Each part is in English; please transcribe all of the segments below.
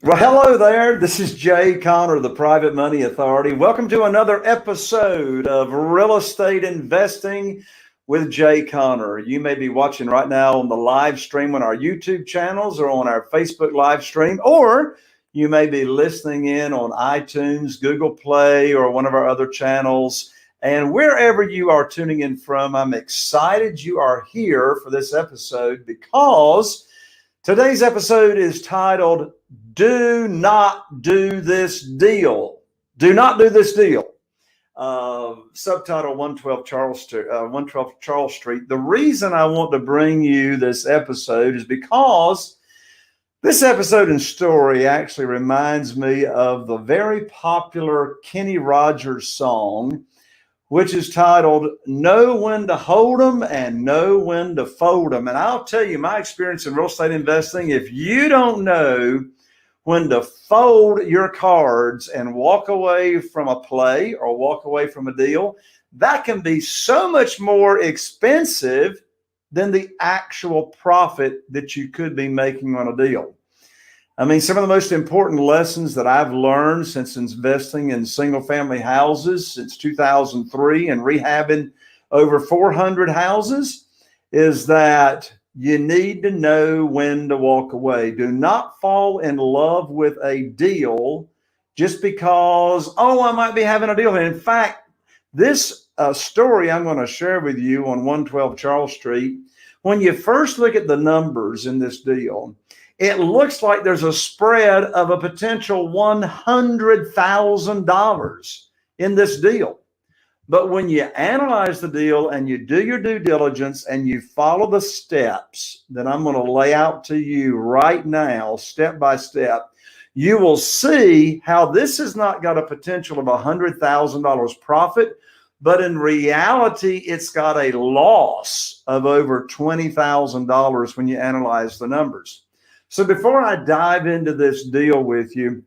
Well, hello there. This is Jay Conner, the Private Money Authority. Welcome to another episode of Real Estate Investing with Jay Conner. You may be watching right now on the live stream on our YouTube channels or on our Facebook live stream, or you may be listening in on iTunes, Google Play, or one of our other channels. And wherever you are tuning in from, I'm excited you are here for this episode because today's episode is titled, Do Not Do This Deal. Do not do this deal. Subtitle 112 Charles Street. The reason I want to bring you this episode is because this episode and story actually reminds me of the very popular Kenny Rogers song, which is titled Know When to Hold 'Em and Know When to Fold 'Em. And I'll tell you my experience in real estate investing, if you don't know when to fold your cards and walk away from a play or walk away from a deal, that can be so much more expensive than the actual profit that you could be making on a deal. I mean, some of the most important lessons that I've learned since investing in single family houses since 2003 and rehabbing over 400 houses is that you need to know when to walk away. Do not fall in love with a deal just because, I might be having a deal. In fact, this story I'm going to share with you on 112 Charles Street, when you first look at the numbers in this deal, it looks like there's a spread of a potential $100,000 in this deal. But when you analyze the deal and you do your due diligence and you follow the steps that I'm going to lay out to you right now, step by step, you will see how this has not got a potential of $100,000 profit, but in reality, it's got a loss of over $20,000 when you analyze the numbers. So before I dive into this deal with you,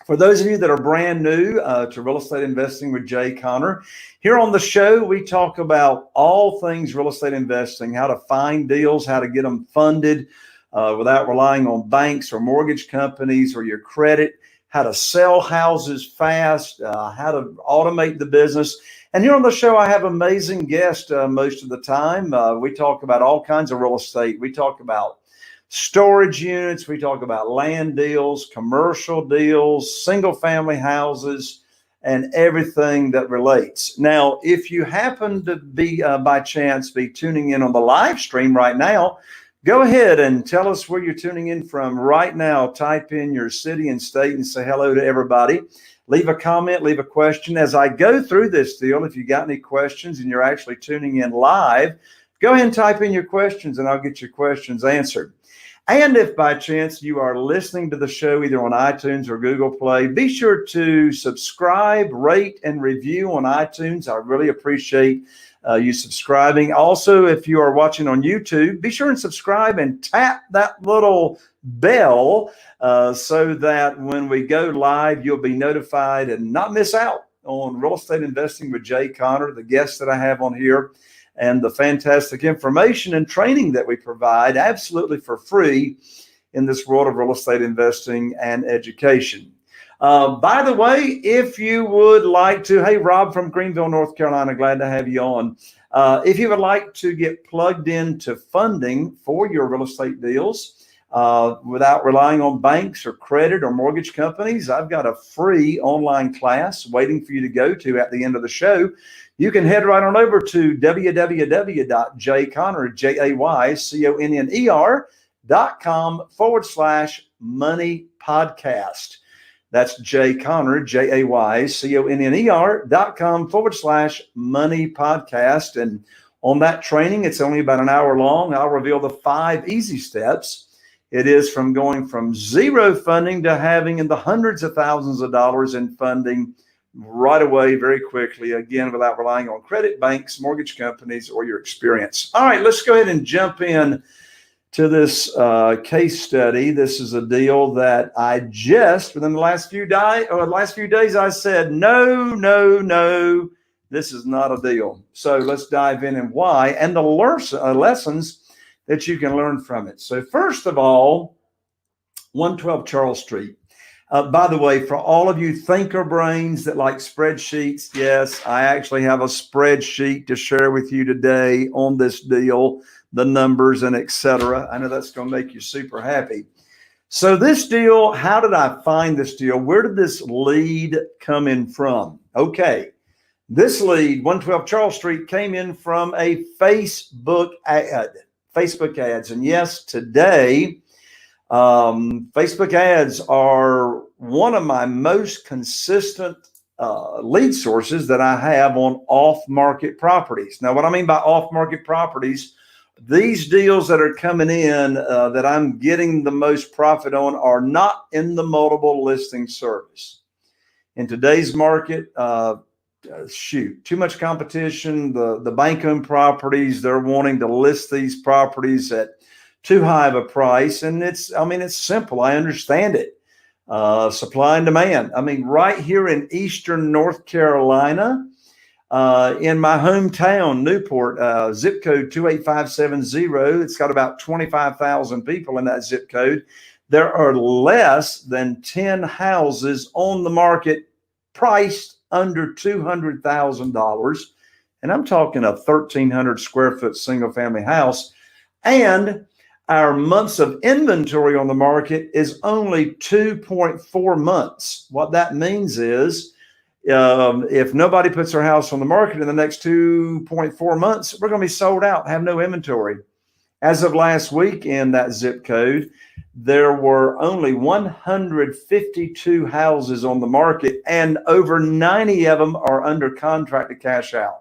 for those of you that are brand new to Real Estate Investing with Jay Conner, here on the show, we talk about all things real estate investing, how to find deals, how to get them funded without relying on banks or mortgage companies or your credit, how to sell houses fast, how to automate the business. And here on the show, I have amazing guests most of the time. We talk about all kinds of real estate. We talk about storage units, we talk about land deals, commercial deals, single family houses, and everything that relates. Now, if you happen to be, by chance, be tuning in on the live stream right now, go ahead and tell us where you're tuning in from right now. Type in your city and state and say hello to everybody. Leave a comment, leave a question. As I go through this deal, if you got any questions and you're actually tuning in live, go ahead and type in your questions and I'll get your questions answered. And if by chance you are listening to the show either on iTunes or Google Play, be sure to subscribe, rate, and review on iTunes. I really appreciate you subscribing. Also, if you are watching on YouTube, be sure and subscribe and tap that little bell so that when we go live, you'll be notified and not miss out on Real Estate Investing with Jay Conner, the guests that I have on here, and the fantastic information and training that we provide absolutely for free in this world of real estate investing and education. By the way, if you would like to, hey, Rob from Greenville, North Carolina, glad to have you on. If you would like to get plugged into funding for your real estate deals without relying on banks or credit or mortgage companies, I've got a free online class waiting for you to go to at the end of the show. You can head right on over to www.jayconner.com/money podcast. That's Jay Conner, JAYConner.com/money podcast. And on that training, it's only about an hour long. I'll reveal the 5 easy steps. It is from going from zero funding to having in the hundreds of thousands of dollars in funding right away, very quickly, again, without relying on credit, banks, mortgage companies, or your experience. All right, let's go ahead and jump in to this case study. This is a deal that I just, within the last few days, I said, no, this is not a deal. So let's dive in and why, and the lessons that you can learn from it. So first of all, 112 Charles Street. By the way, for all of you thinker brains that like spreadsheets, yes, I actually have a spreadsheet to share with you today on this deal, the numbers and etc. I know that's going to make you super happy. So this deal, how did I find this deal? Where did this lead come in from? Okay, this lead, 112 Charles Street, came in from a Facebook ad. Facebook ads. And yes, today, Facebook ads are one of my most consistent lead sources that I have on off-market properties. Now, what I mean by off-market properties, these deals that are coming in that I'm getting the most profit on are not in the multiple listing service. In today's market, too much competition. The bank-owned properties, they're wanting to list these properties at too high of a price. And it's simple. I understand it. Supply and demand. I mean, right here in Eastern North Carolina, in my hometown, Newport, zip code 28570. It's got about 25,000 people in that zip code. There are less than 10 houses on the market priced under $200,000. And I'm talking a 1,300 square foot single family house. And our months of inventory on the market is only 2.4 months. What that means is if nobody puts their house on the market in the next 2.4 months, we're going to be sold out, have no inventory. As of last week in that zip code, there were only 152 houses on the market, and over 90 of them are under contract to cash out.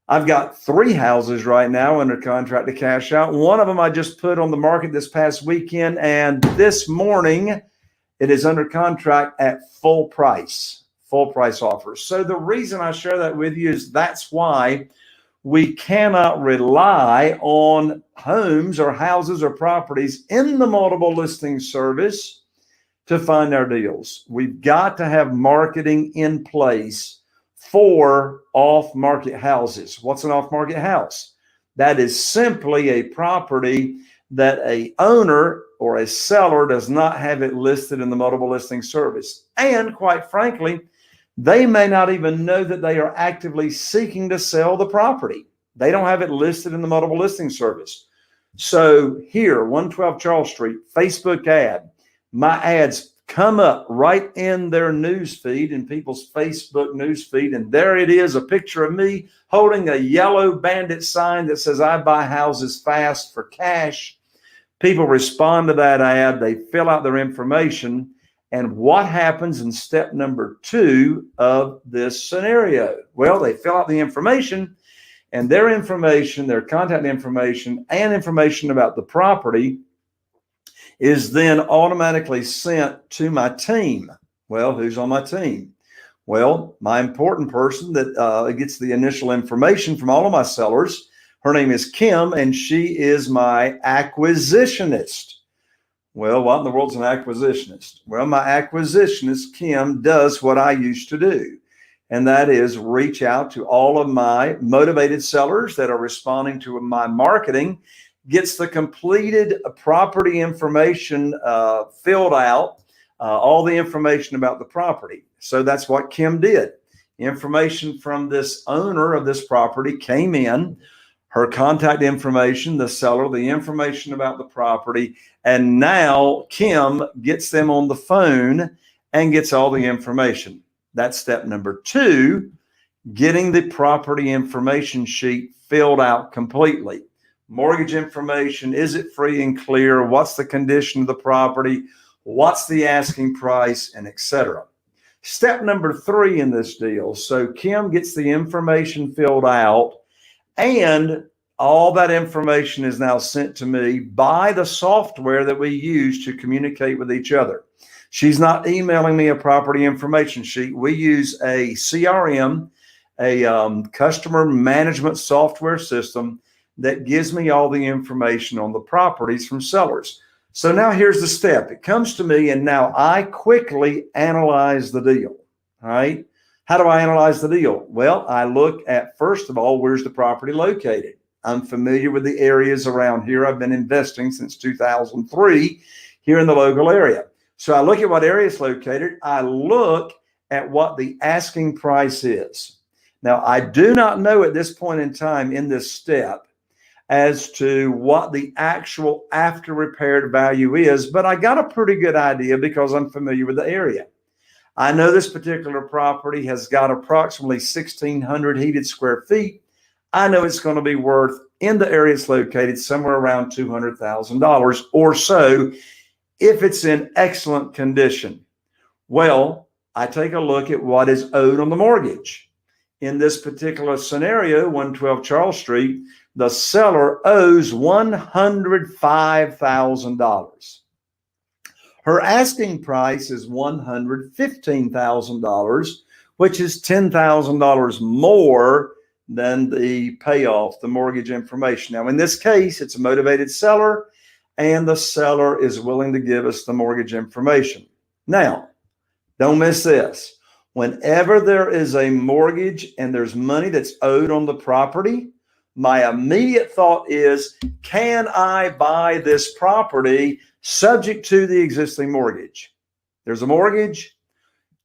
I've got 3 houses right now under contract to cash out. One of them I just put on the market this past weekend, and this morning it is under contract at full price offers. So the reason I share that with you is that's why we cannot rely on homes or houses or properties in the multiple listing service to find our deals. We've got to have marketing in place for off-market houses. What's an off-market house? That is simply a property that a owner or a seller does not have it listed in the multiple listing service. And quite frankly, they may not even know that they are actively seeking to sell the property. They don't have it listed in the multiple listing service. So here, 112 Charles Street, Facebook ad, my ads come up right in their news feed, in people's Facebook news feed. And there it is, a picture of me holding a yellow bandit sign that says, I buy houses fast for cash. People respond to that ad. They fill out their information. And what happens in step number 2 of this scenario? Well, they fill out the information, and their information, their contact information, and information about the property is then automatically sent to my team. Well, who's on my team? Well, my important person that gets the initial information from all of my sellers, her name is Kim, and she is my acquisitionist. Well, what in the world's an acquisitionist? Well, my acquisitionist, Kim, does what I used to do, and that is reach out to all of my motivated sellers that are responding to my marketing, gets the completed property information filled out, all the information about the property. So that's what Kim did. Information from this owner of this property came in, her contact information, the seller, the information about the property, and now Kim gets them on the phone and gets all the information. That's step number 2, getting the property information sheet filled out completely. Mortgage information, is it free and clear? What's the condition of the property? What's the asking price, and etc. Step number 3 in this deal. So Kim gets the information filled out, and all that information is now sent to me by the software that we use to communicate with each other. She's not emailing me a property information sheet. We use a CRM, a customer management software system that gives me all the information on the properties from sellers. So now here's the step. It comes to me, and now I quickly analyze the deal. All right. How do I analyze the deal? Well, I look at, first of all, where's the property located? I'm familiar with the areas around here. I've been investing since 2003 here in the local area. So I look at what area it's located. I look at what the asking price is. Now, I do not know at this point in time in this step as to what the actual after repaired value is, but I got a pretty good idea because I'm familiar with the area. I know this particular property has got approximately 1,600 heated square feet. I know it's going to be worth, in the area it's located, somewhere around $200,000 or so if it's in excellent condition. Well, I take a look at what is owed on the mortgage. In this particular scenario, 112 Charles Street, the seller owes $105,000. Her asking price is $115,000, which is $10,000 more than the payoff, the mortgage information. Now, in this case, it's a motivated seller, and the seller is willing to give us the mortgage information. Now, don't miss this. Whenever there is a mortgage and there's money that's owed on the property, my immediate thought is, can I buy this property subject to the existing mortgage? There's a mortgage.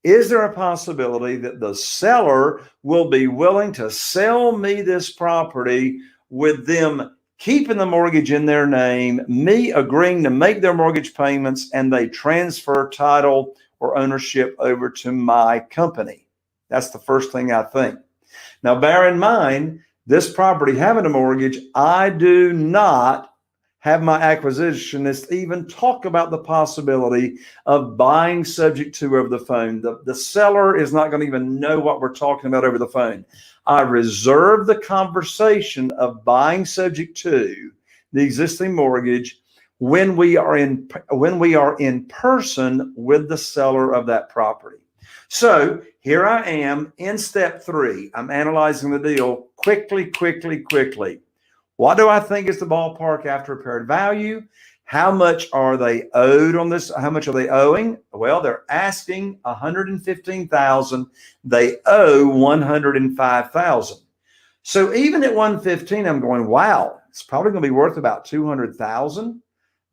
Is there a possibility that the seller will be willing to sell me this property with them keeping the mortgage in their name, me agreeing to make their mortgage payments, and they transfer title or ownership over to my company? That's the first thing I think. Now, bear in mind, this property having a mortgage, I do not have my acquisitionist even talk about the possibility of buying subject to over the phone. The seller is not going to even know what we're talking about over the phone. I reserve the conversation of buying subject to the existing mortgage when we are in person with the seller of that property. So here I am in step 3. I'm analyzing the deal quickly. What do I think is the ballpark after repaired value? How much are they owed on this? How much are they owing? Well, they're asking $115,000. They owe $105,000. So even at $115,000, I'm going, wow, it's probably going to be worth about $200,000.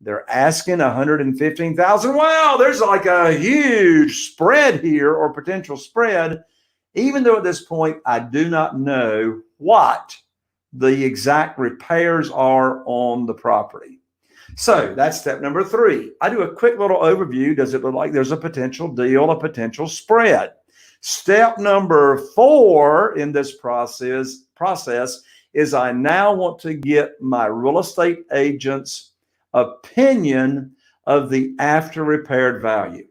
They're asking $115,000. Wow, there's like a huge spread here, or potential spread, even though at this point I do not know what the exact repairs are on the property. So that's step number 3. I do a quick little overview. Does it look like there's a potential deal, a potential spread? Step number 4 in this process is I now want to get my real estate agent's opinion of the after repaired value.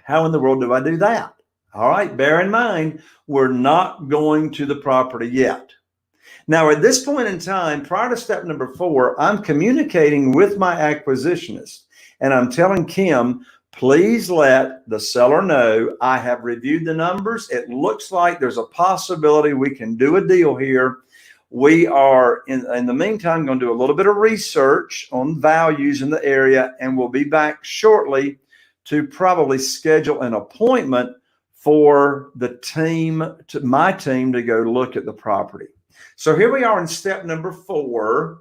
How in the world do I do that? All right, bear in mind, we're not going to the property yet. Now, at this point in time, prior to step number 4, I'm communicating with my acquisitionist, and I'm telling Kim, please let the seller know I have reviewed the numbers. It looks like there's a possibility we can do a deal here. We are, in the meantime, going to do a little bit of research on values in the area, and we'll be back shortly to probably schedule an appointment for the team, my team, to go look at the property. So here we are in step number 4.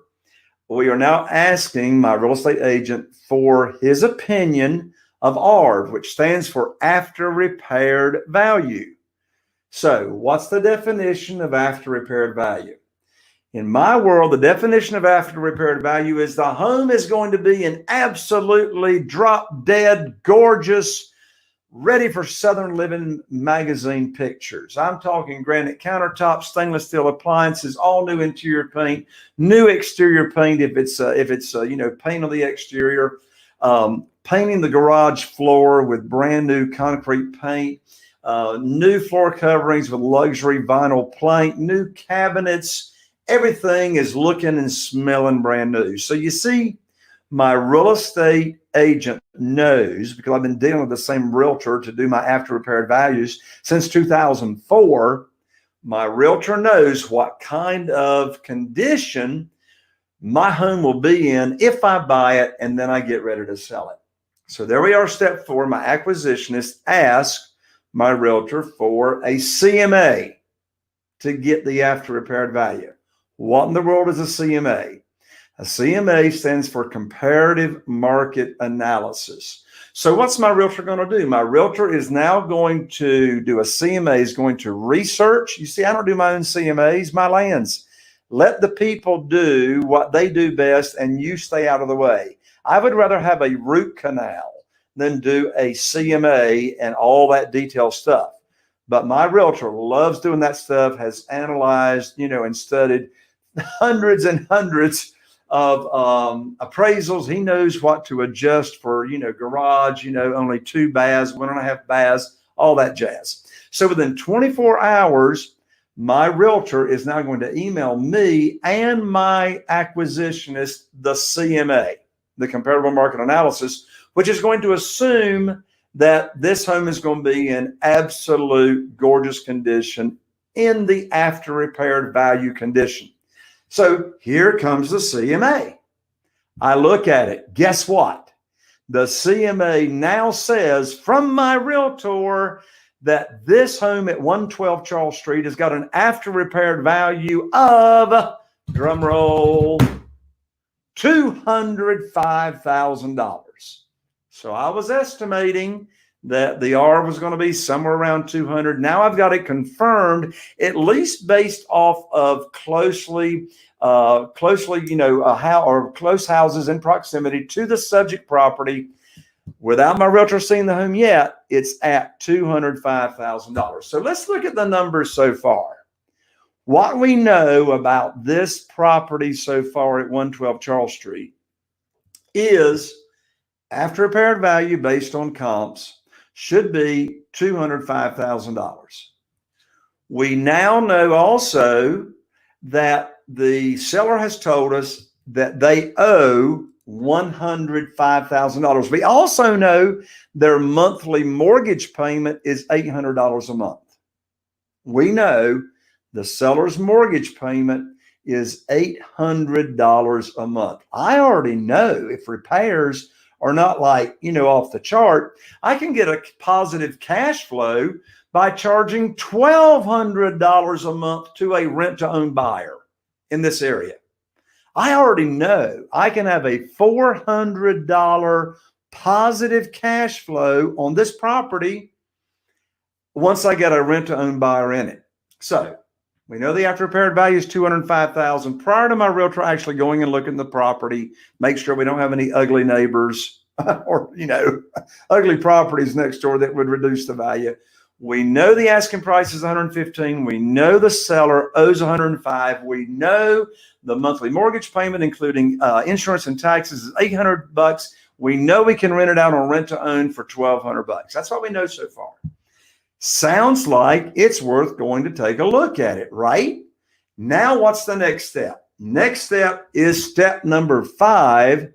We are now asking my real estate agent for his opinion of ARV, which stands for after repaired value. So what's the definition of after repaired value? In my world, the definition of after repaired value is the home is going to be in absolutely drop dead, gorgeous, ready for Southern Living magazine pictures. I'm talking granite countertops, stainless steel appliances, all new interior paint, new exterior paint if it's paint on the exterior, painting the garage floor with brand new concrete paint, new floor coverings with luxury vinyl plank, new cabinets. Everything is looking and smelling brand new. So you see, my real estate agent knows, because I've been dealing with the same realtor to do my after repaired values since 2004. My realtor knows what kind of condition my home will be in if I buy it and then I get ready to sell it. So there we are, step 4. My acquisitionist asks my realtor for a CMA to get the after repaired value. What in the world is a CMA? A CMA stands for comparative market analysis. So what's my realtor going to do? My realtor is now going to do a CMA, is going to research. You see, I don't do my own CMAs, my lands. Let the people do what they do best and you stay out of the way. I would rather have a root canal than do a CMA and all that detailed stuff. But my realtor loves doing that stuff, has analyzed, and studied hundreds and hundreds of appraisals. He knows what to adjust for, garage, only 2 baths, 1.5 baths, all that jazz. So within 24 hours, my realtor is now going to email me and my acquisitionist the CMA, the comparable market analysis, which is going to assume that this home is going to be in absolute gorgeous condition in the after repaired value condition. So here comes the CMA. I look at it. Guess what? The CMA now says from my realtor that this home at 112 Charles Street has got an after repaired value of, drum roll, $205,000. So I was estimating that the R was going to be somewhere around 200. Now I've got it confirmed, at least based off of close houses in proximity to the subject property. Without my realtor seeing the home yet, it's at $205,000. So let's look at the numbers so far. What we know about this property so far at 112 Charles Street is after repaired value based on comps should be $205,000. We now know also that the seller has told us that they owe $105,000. We also know their monthly mortgage payment is $800 a month. We know the seller's mortgage payment is $800 a month. I already know if repairs are not off the chart, I can get a positive cash flow by charging $1,200 a month to a rent-to-own buyer in this area. I already know I can have a $400 positive cash flow on this property once I get a rent-to-own buyer in it. So we know the after repaired value is $205,000. Prior to my realtor actually going and looking at the property, make sure we don't have any ugly neighbors or, ugly properties next door that would reduce the value. We know the asking price is $115,000. We know the seller owes $105,000. We know the monthly mortgage payment, including insurance and taxes, is $800. We know we can rent it out on rent to own for $1,200. That's what we know so far. Sounds like it's worth going to take a look at it, right? Now, what's the next step? Next step is step number 5.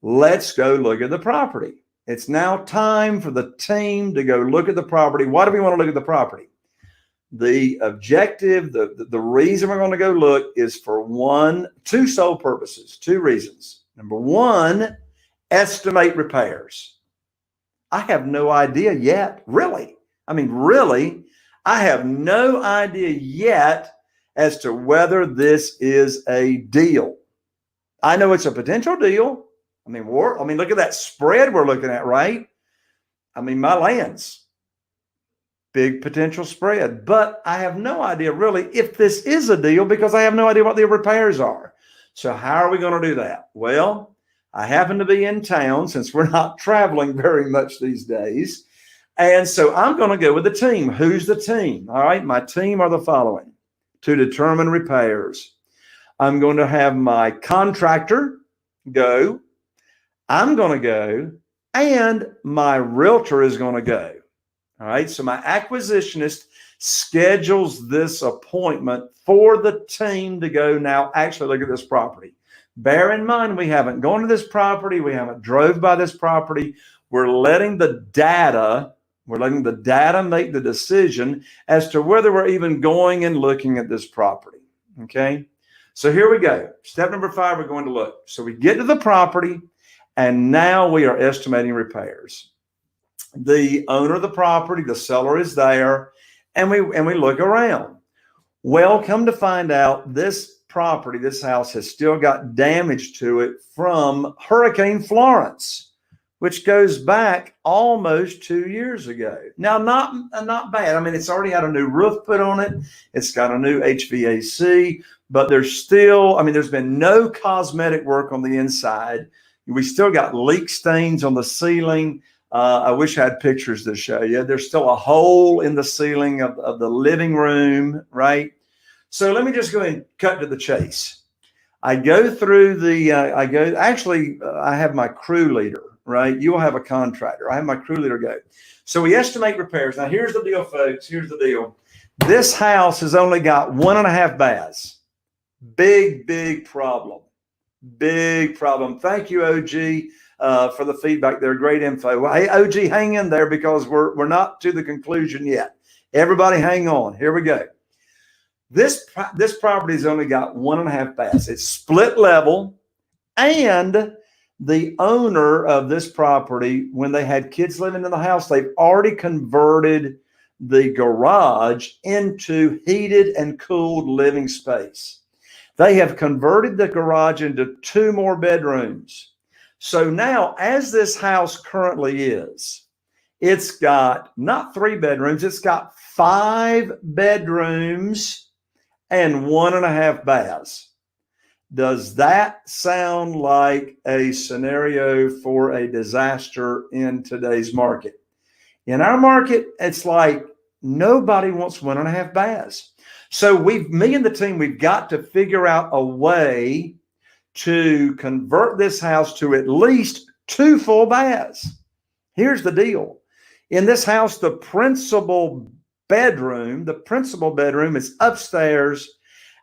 Let's go look at the property. It's now time for the team to go look at the property. Why do we want to look at the property? The objective, the reason we're going to go look is for two sole purposes, 2 reasons. Number 1, estimate repairs. I have no idea yet, really. I have no idea yet as to whether this is a deal. I know it's a potential deal. Look at that spread we're looking at, right? My land's big potential spread, but I have no idea really if this is a deal because I have no idea what the repairs are. So how are we going to do that? Well, I happen to be in town since we're not traveling very much these days. And so I'm going to go with the team. Who's the team? All right. My team are the following to determine repairs. I'm going to have my contractor go. I'm going to go, and my realtor is going to go. All right. So my acquisitionist schedules this appointment for the team to go now actually look at this property. Bear in mind, we haven't gone to this property. We haven't drove by this property. We're letting the data make the decision as to whether we're even going and looking at this property. Okay. So here we go. Step number 5, we're going to look. So we get to the property. And now we are estimating repairs. The owner of the property, the seller is there, and we look around. Well, come to find out, this property, this house has still got damage to it from Hurricane Florence. which goes back almost 2 years ago. Now, not bad. I mean, it's already had a new roof put on it. It's got a new HVAC, but there's still, I mean, there's been no cosmetic work on the inside. We still got leak stains on the ceiling. I wish I had pictures to show you. There's still a hole in the ceiling of the living room, right? So let me just go ahead and cut to the chase. I go through I have my crew leader, right? You will have a contractor. I have my crew leader go. So we estimate repairs. Now, here's the deal, folks. Here's the deal. This house has only got 1.5 baths. Big problem. Big problem. Thank you, OG, for the feedback there. Great info. Well, hey, OG, hang in there because we're not to the conclusion yet. Everybody hang on. Here we go. This property's only got 1.5 baths. It's split level, and the owner of this property, when they had kids living in the house, they've already converted the garage into heated and cooled living space. They have converted the garage into 2 more bedrooms. So now, as this house currently is, it's got not 3 bedrooms, it's got 5 bedrooms and 1.5 baths. Does that sound like a scenario for a disaster in today's market? In our market, it's like nobody wants 1.5 baths. So me and the team, we've got to figure out a way to convert this house to at least 2 full baths. Here's the deal. In this house, the principal bedroom is upstairs,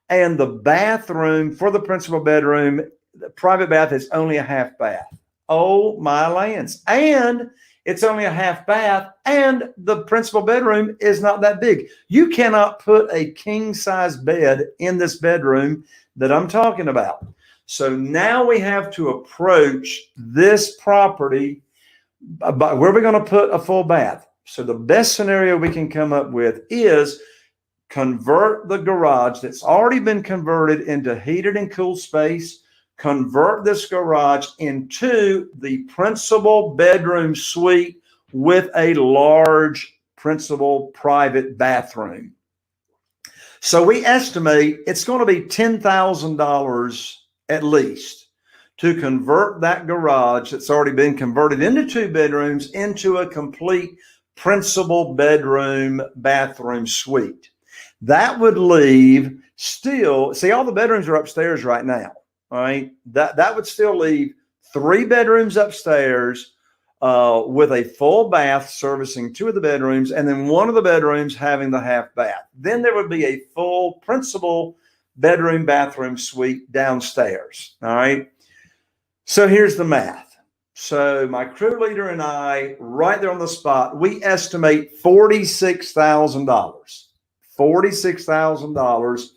and the bathroom for the principal bedroom, the private bath, is only a half bath. Oh my lands. And it's only a half bath, and the principal bedroom is not that big. You cannot put a king size bed in this bedroom that I'm talking about. So now we have to approach this property about where we're going to put a full bath. So the best scenario we can come up with is convert the garage that's already been converted into heated and cooled space, convert this garage into the principal bedroom suite with a large principal private bathroom. So we estimate it's going to be $10,000 at least to convert that garage that's already been converted into 2 bedrooms into a complete principal bedroom bathroom suite. That would leave still, see, all the bedrooms are upstairs right now, all right? That would still leave 3 bedrooms upstairs with a full bath servicing 2 of the bedrooms, and then 1 of the bedrooms having the half bath. Then there would be a full principal bedroom bathroom suite downstairs, all right? So here's the math. So my crew leader and I, right there on the spot, we estimate $46,000. $46,000.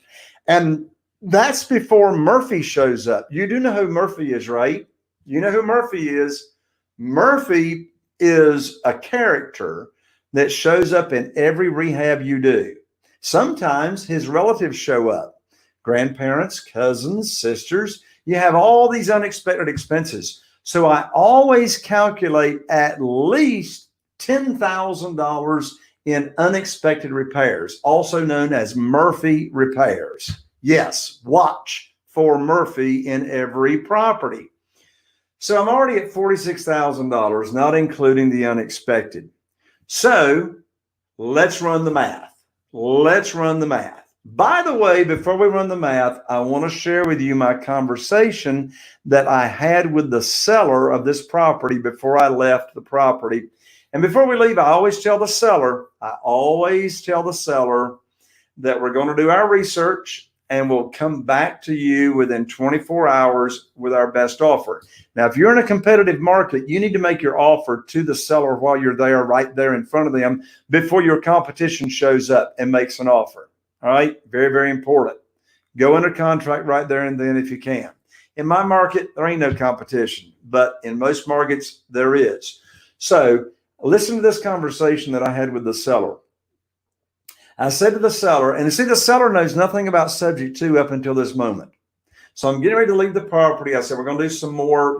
And that's before Murphy shows up. You do know who Murphy is, right? You know who Murphy is. Murphy is a character that shows up in every rehab you do. Sometimes his relatives show up. Grandparents, cousins, sisters. You have all these unexpected expenses. So I always calculate at least $10,000 in unexpected repairs, also known as Murphy repairs. Yes, watch for Murphy in every property. So I'm already at $46,000, not including the unexpected. So let's run the math. Let's run the math. By the way, before we run the math, I want to share with you my conversation that I had with the seller of this property before I left the property. And before we leave, I always tell the seller that we're going to do our research and we'll come back to you within 24 hours with our best offer. Now, if you're in a competitive market, you need to make your offer to the seller while you're there, right there in front of them, before your competition shows up and makes an offer. All right. Very, very important. Go under contract right there and then if you can. In my market, there ain't no competition, but in most markets, there is. So listen to this conversation that I had with the seller. I said to the seller, and see, the seller knows nothing about subject to up until this moment. So I'm getting ready to leave the property. I said, we're going to do some more,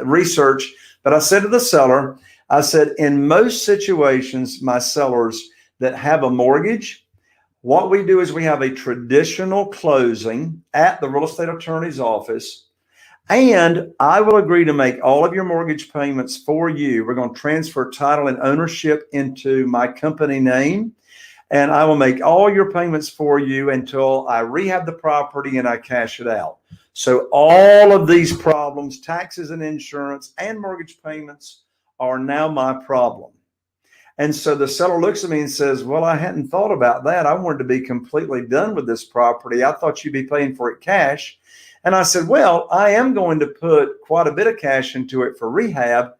research. But I said to the seller, I said, in most situations, my sellers that have a mortgage, what we do is we have a traditional closing at the real estate attorney's office, and I will agree to make all of your mortgage payments for you. We're going to transfer title and ownership into my company name, and I will make all your payments for you until I rehab the property and I cash it out. So all of these problems, taxes and insurance and mortgage payments, are now my problem. And so the seller looks at me and says, well, I hadn't thought about that. I wanted to be completely done with this property. I thought you'd be paying for it cash. And I said, well, I am going to put quite a bit of cash into it for rehab,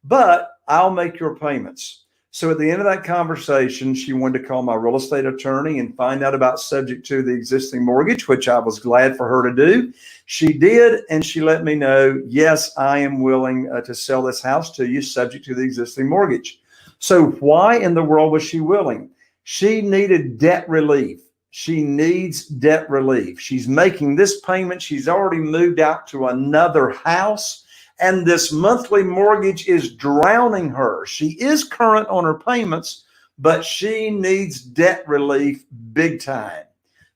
but I'll make your payments. So at the end of that conversation, she wanted to call my real estate attorney and find out about subject to the existing mortgage, which I was glad for her to do. She did, and she let me know, yes, I am willing to sell this house to you subject to the existing mortgage. So why in the world was she willing? She needed debt relief. She needs debt relief. She's making this payment. She's already moved out to another house, and this monthly mortgage is drowning her. She is current on her payments, but she needs debt relief big time.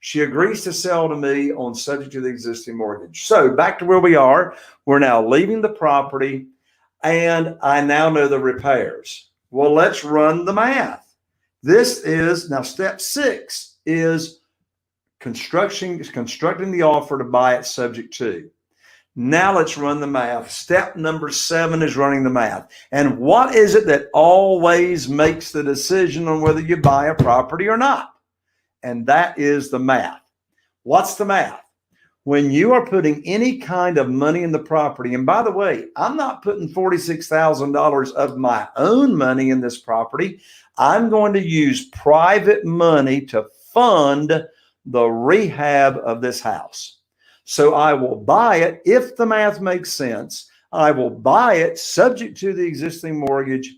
She agrees to sell to me on subject to the existing mortgage. So back to where we are. We're now leaving the property, and I now know the repairs. Well, let's run the math. This is now step 6 is constructing the offer to buy it subject to. Now let's run the math. Step number 7 is running the math. And what is it that always makes the decision on whether you buy a property or not? And that is the math. What's the math? When you are putting any kind of money in the property, and by the way, I'm not putting $46,000 of my own money in this property. I'm going to use private money to fund the rehab of this house. So I will buy it, if the math makes sense, I will buy it subject to the existing mortgage,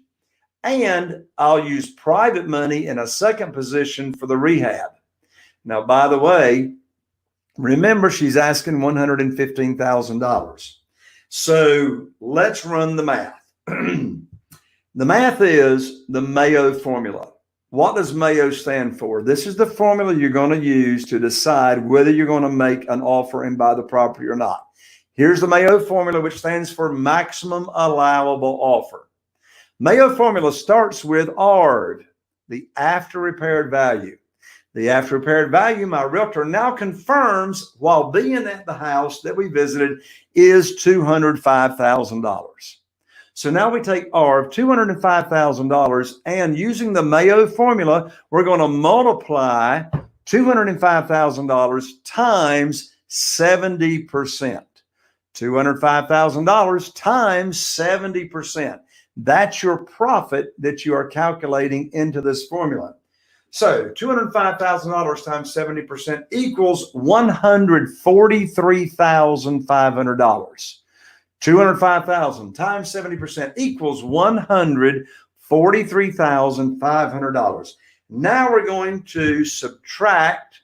and I'll use private money in a second position for the rehab. Now, by the way, remember, she's asking $115,000. So let's run the math. The math is the Mayo formula. What does Mayo stand for? This is the formula you're going to use to decide whether you're going to make an offer and buy the property or not. Here's the Mayo formula, which stands for maximum allowable offer. Mayo formula starts with ARV, the after repaired value. The after repaired value, my realtor now confirms while being at the house that we visited, is $205,000. So now we take ARV, $205,000, and using the Mayo formula, we're going to multiply $205,000 times 70%. $205,000 times 70%. That's your profit that you are calculating into this formula. So $205,000 times 70% equals $143,500. 205,000 times 70% equals $143,500. Now we're going to subtract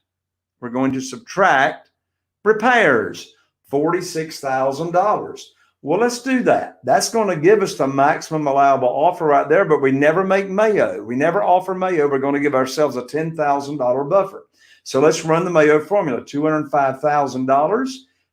repairs, $46,000. Well, let's do that. That's going to give us the maximum allowable offer right there, but we never make Mayo. We never offer Mayo. We're going to give ourselves a $10,000 buffer. So let's run the Mayo formula. $205,000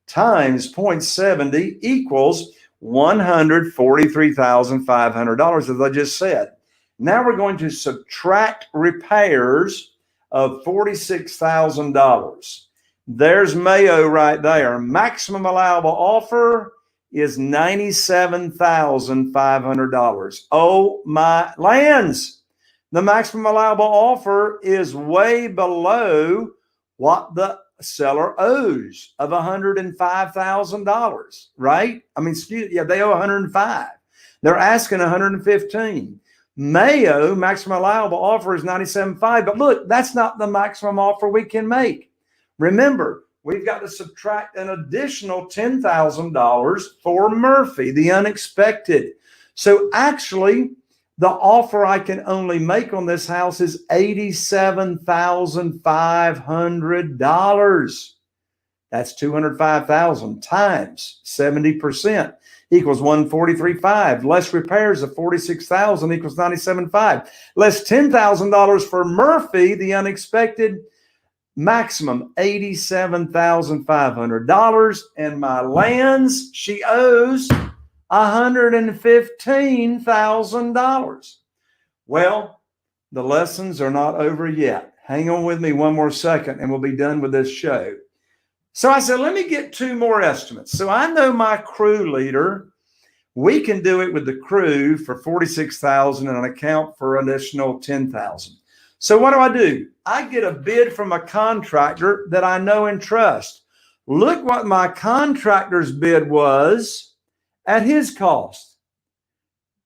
times 0.70 equals $143,500, as I just said. Now we're going to subtract repairs of $46,000. There's Mayo right there. Maximum allowable offer is $97,500. Oh my lands. The maximum allowable offer is way below what the seller owes of $105,000, right? I mean, they owe 105. They're asking 115. Mayo maximum allowable offer is 97.5, but look, that's not the maximum offer we can make. Remember, we've got to subtract an additional $10,000 for Murphy, the unexpected. So actually, the offer I can only make on this house is $87,500. That's 205,000 times 70% equals 143.5. Less repairs of 46,000 equals 97.5. Less $10,000 for Murphy, the unexpected, maximum $87,500. And my lands, she owes $115,000. Well, the lessons are not over yet. Hang on with me one more second and we'll be done with this show. So I said, let me get 2 more estimates. So I know my crew leader, we can do it with the crew for 46,000 and an account for an additional 10,000. So what do? I get a bid from a contractor that I know and trust. Look what my contractor's bid was at his cost.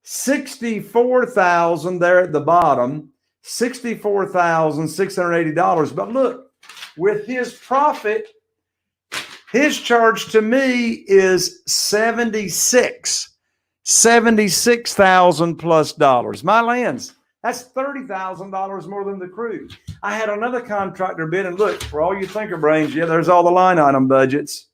$64,000 there at the bottom, $64,680. But look, with his profit, his charge to me is $76,000 plus dollars. My lands, that's $30,000 more than the crew. I had another contractor bid, and look, for all you thinker brains, yeah, there's all the line item budgets.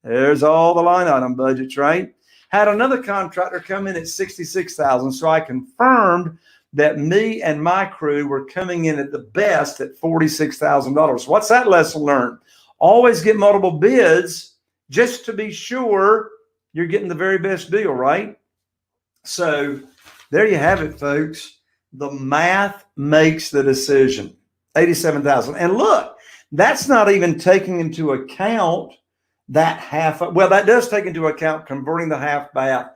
There's all the line item budgets, right? Had another contractor come in at $66,000, so I confirmed that me and my crew were coming in at the best at $46,000. What's that lesson learned? Always get multiple bids just to be sure you're getting the very best deal, right? So there you have it, folks. The math makes the decision. 87,000. And look, that's not even taking into account that that does take into account converting the half bath,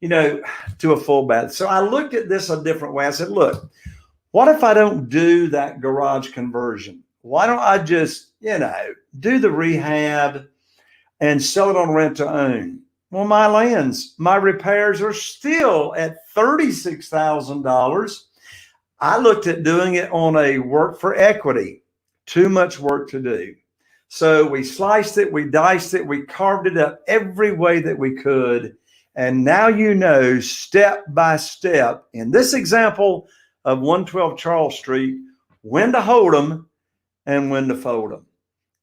to a full bath. So I looked at this a different way. I said, look, what if I don't do that garage conversion? Why don't I just, do the rehab and sell it on rent to own? Well, my lands, my repairs are still at $36,000. I looked at doing it on a work for equity. Too much work to do. So we sliced it, we diced it, we carved it up every way that we could. And now step by step, in this example of 112 Charles Street, when to hold them and when to fold them.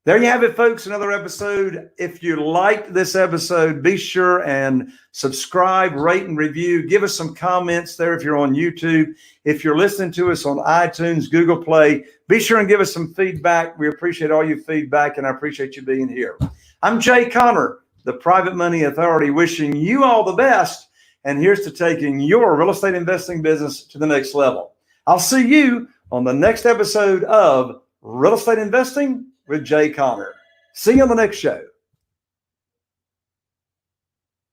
There you have it, folks, another episode. If you liked this episode, be sure and subscribe, rate, and review. Give us some comments there if you're on YouTube. If you're listening to us on iTunes, Google Play, be sure and give us some feedback. We appreciate all your feedback, and I appreciate you being here. I'm Jay Connor, the Private Money Authority, wishing you all the best, and here's to taking your real estate investing business to the next level. I'll see you on the next episode of Real Estate Investing with Jay Connor. See you on the next show.